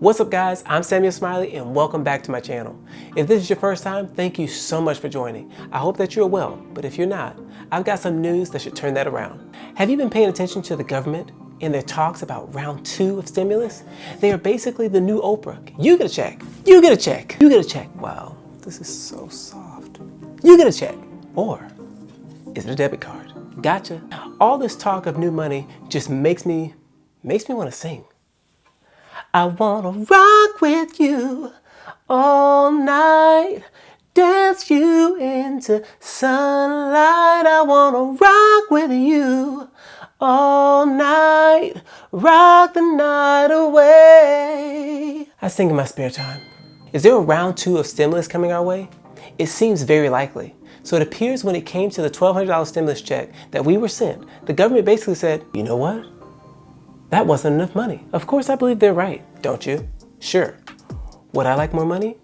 What's up guys, I'm Samuel Smiley and welcome back to my channel. If this is your first time, thank you so much for joining. I hope that you're well, but if you're not, I've got some news that should turn that around. Have you been paying attention to the government in their talks about round 2 of stimulus? They are basically the new Oprah. You get a check, you get a check, you get a check. Wow, this is so soft. You get a check, or is it a debit card? Gotcha. All this talk of new money just makes me want to sing. I wanna rock with you all night, dance you into sunlight. I wanna rock with you all night, rock the night away. I sing in my spare time. Is there a round 2 of stimulus coming our way? It seems very likely. So it appears when it came to the $1,200 stimulus check that we were sent, the government basically said, you know what? That wasn't enough money. Of course, I believe they're right, don't you? Sure. Would I like more money?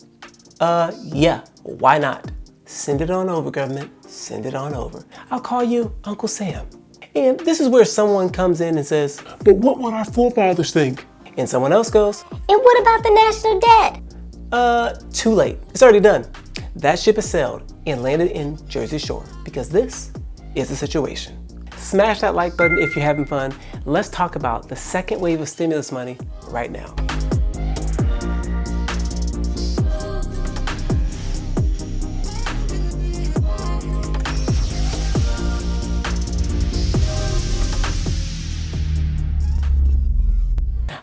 Yeah, why not? Send it on over, government. Send it on over. I'll call you Uncle Sam. And this is where someone comes in and says, but what would our forefathers think? And someone else goes, and what about the national debt? Too late. It's already done. That ship has sailed and landed in Jersey Shore because this is the situation. Smash that like button if you're having fun. Let's talk about the second wave of stimulus money right now.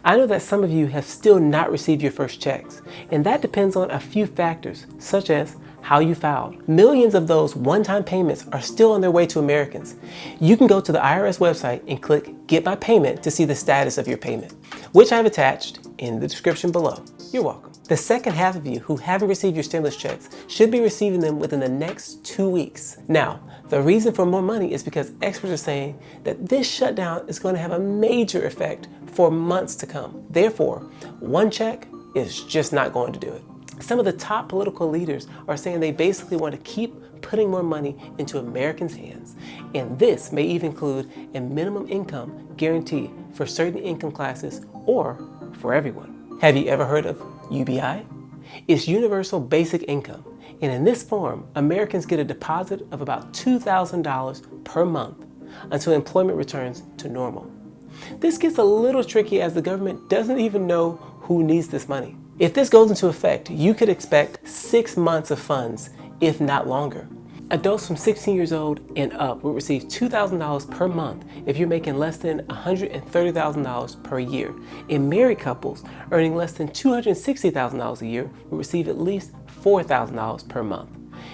I know that some of you have still not received your first checks, and that depends on a few factors, such as how you filed. Millions of those one-time payments are still on their way to Americans. You can go to the IRS website and click Get My Payment to see the status of your payment, which I've attached in the description below. You're welcome. The second half of you who haven't received your stimulus checks should be receiving them within the next 2 weeks. Now, the reason for more money is because experts are saying that this shutdown is going to have a major effect for months to come. Therefore, one check is just not going to do it. Some of the top political leaders are saying they basically want to keep putting more money into Americans' hands. And this may even include a minimum income guarantee for certain income classes or for everyone. Have you ever heard of UBI? It's Universal Basic Income. And in this form, Americans get a deposit of about $2,000 per month until employment returns to normal. This gets a little tricky as the government doesn't even know who needs this money. If this goes into effect, you could expect 6 months of funds, if not longer. Adults from 16 years old and up will receive $2,000 per month if you're making less than $130,000 per year. And married couples earning less than $260,000 a year will receive at least $4,000 per month.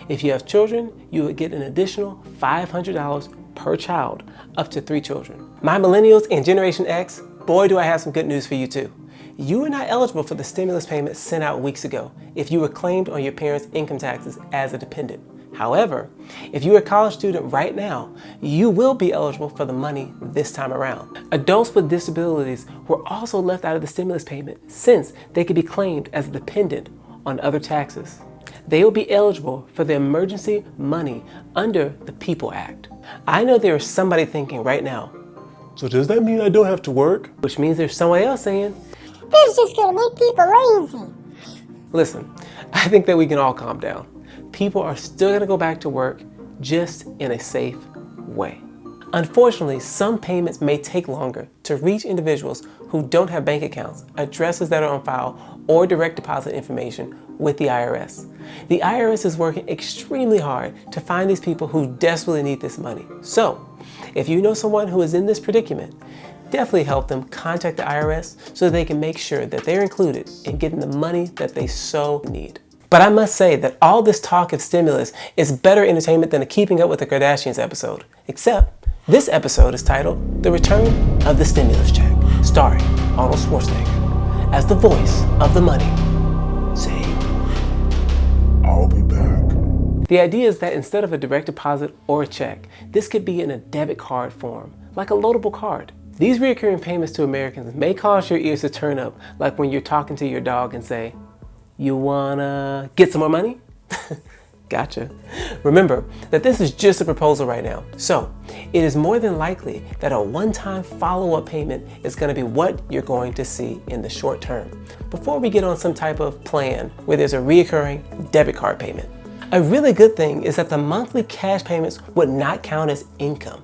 If you have children, you would get an additional $500 per child, up to 3 children. My millennials and Generation X, boy do I have some good news for you too. You are not eligible for the stimulus payment sent out weeks ago if you were claimed on your parents' income taxes as a dependent. However, if you're a college student right now, you will be eligible for the money this time around. Adults with disabilities were also left out of the stimulus payment since they could be claimed as a dependent on other taxes. They will be eligible for the emergency money under the PEOPLE Act. I know there is somebody thinking right now, so does that mean I don't have to work? Which means there's somebody else saying, It's just gonna make people lazy. listen, I think that we can all calm down. People are still gonna go back to work, just in a safe way. Unfortunately, some payments may take longer to reach individuals who don't have bank accounts, addresses that are on file, or direct deposit information with the IRS. The IRS is working extremely hard to find these people who desperately need this money. So, if you know someone who is in this predicament, definitely help them contact the IRS so they can make sure that they're included in getting the money that they so need. But I must say that all this talk of stimulus is better entertainment than a Keeping Up with the Kardashians episode. Except, this episode is titled The Return of the Stimulus Check, starring Arnold Schwarzenegger as the voice of the money, saying, I'll be back. The idea is that instead of a direct deposit or a check, this could be in a debit card form, like a loadable card. These recurring payments to Americans may cause your ears to turn up, like when you're talking to your dog and say, you wanna get some more money? Gotcha. Remember that this is just a proposal right now, so it is more than likely that a one-time follow-up payment is going to be what you're going to see in the short term, before we get on some type of plan where there's a reoccurring debit card payment. A really good thing is that the monthly cash payments would not count as income.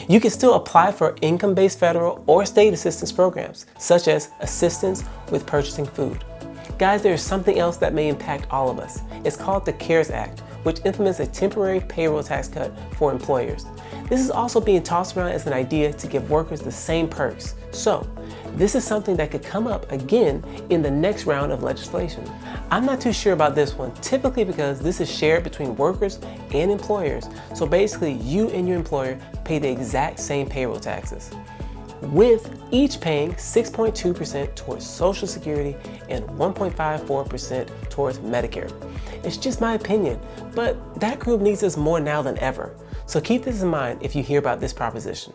You can still apply for income-based federal or state assistance programs, such as assistance with purchasing food. Guys, there's something else that may impact all of us. It's called the CARES Act, which implements a temporary payroll tax cut for employers. This is also being tossed around as an idea to give workers the same perks. So, this is something that could come up again in the next round of legislation. I'm not too sure about this one, typically because this is shared between workers and employers. So basically, you and your employer pay the exact same payroll taxes, with each paying 6.2% towards Social Security and 1.54% towards Medicare. It's just my opinion, but that group needs us more now than ever. So keep this in mind if you hear about this proposition.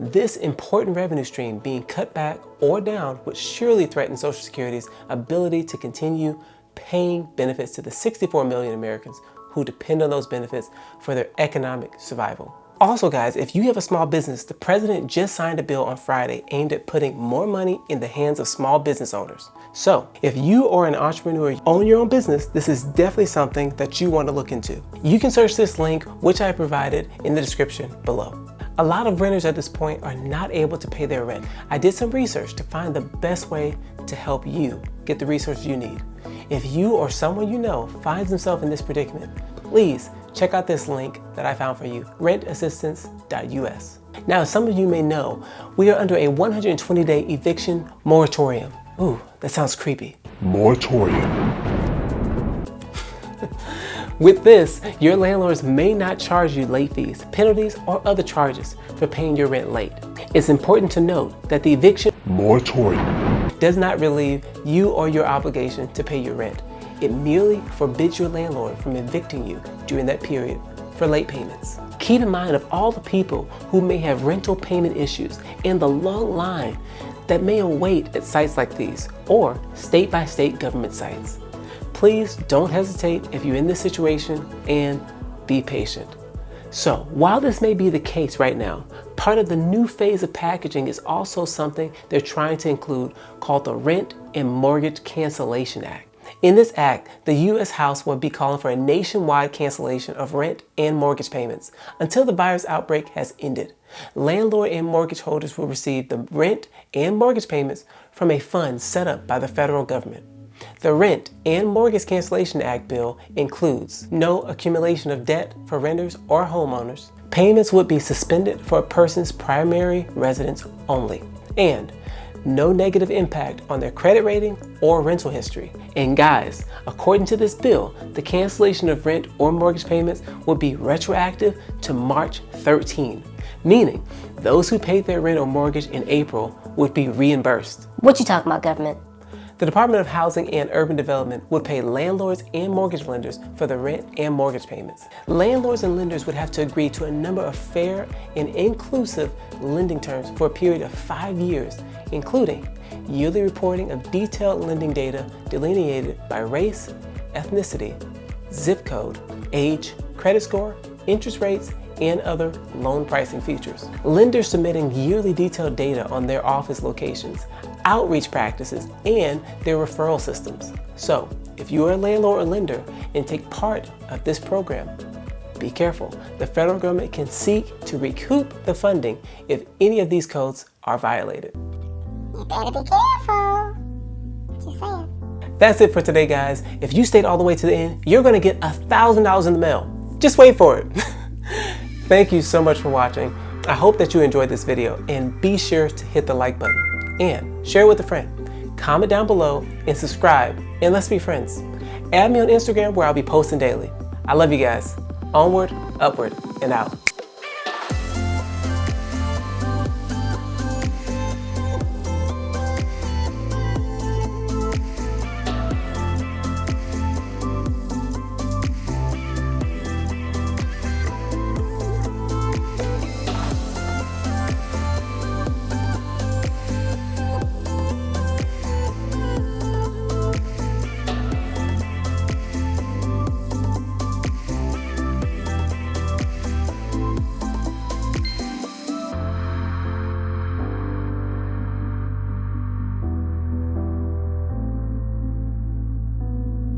This important revenue stream being cut back or down would surely threaten Social Security's ability to continue paying benefits to the 64 million Americans who depend on those benefits for their economic survival. Also guys, if you have a small business, the president just signed a bill on Friday aimed at putting more money in the hands of small business owners. So if you are an entrepreneur, own your own business, this is definitely something that you want to look into. You can search this link, which I provided in the description below. A lot of renters at this point are not able to pay their rent. I did some research to find the best way to help you get the resources you need. If you or someone you know finds themselves in this predicament, please check out this link that I found for you, rentassistance.us. Now, as some of you may know, we are under a 120-day eviction moratorium. Ooh, that sounds creepy. Moratorium. With this, your landlords may not charge you late fees, penalties, or other charges for paying your rent late. It's important to note that the eviction moratorium does not relieve you or your obligation to pay your rent. It merely forbids your landlord from evicting you during that period for late payments. Keep in mind of all the people who may have rental payment issues and the long line that may await at sites like these or state-by-state government sites. Please don't hesitate if you're in this situation and be patient. So while this may be the case right now, part of the new phase of packaging is also something they're trying to include called the Rent and Mortgage Cancellation Act. In this act, the U.S. House will be calling for a nationwide cancellation of rent and mortgage payments until the virus outbreak has ended. Landlord and mortgage holders will receive the rent and mortgage payments from a fund set up by the federal government. The Rent and Mortgage Cancellation Act bill includes no accumulation of debt for renters or homeowners. Payments would be suspended for a person's primary residence only, and no negative impact on their credit rating or rental history. And guys, according to this bill, the cancellation of rent or mortgage payments would be retroactive to March 13, meaning those who paid their rent or mortgage in April would be reimbursed. What you talking about, government? The Department of Housing and Urban Development would pay landlords and mortgage lenders for the rent and mortgage payments. Landlords and lenders would have to agree to a number of fair and inclusive lending terms for a period of 5 years, including yearly reporting of detailed lending data delineated by race, ethnicity, zip code, age, credit score, interest rates, and other loan pricing features. Lenders submitting yearly detailed data on their office locations, outreach practices, and their referral systems. So, if you are a landlord or lender and take part of this program, be careful. The federal government can seek to recoup the funding if any of these codes are violated. You better be careful. Just saying. That's it for today, guys. If you stayed all the way to the end, you're gonna get $1,000 in the mail. Just wait for it. Thank you so much for watching. I hope that you enjoyed this video, and be sure to hit the like button and share it with a friend. Comment down below and subscribe, and let's be friends. Add me on Instagram where I'll be posting daily. I love you guys. Onward, upward, and out.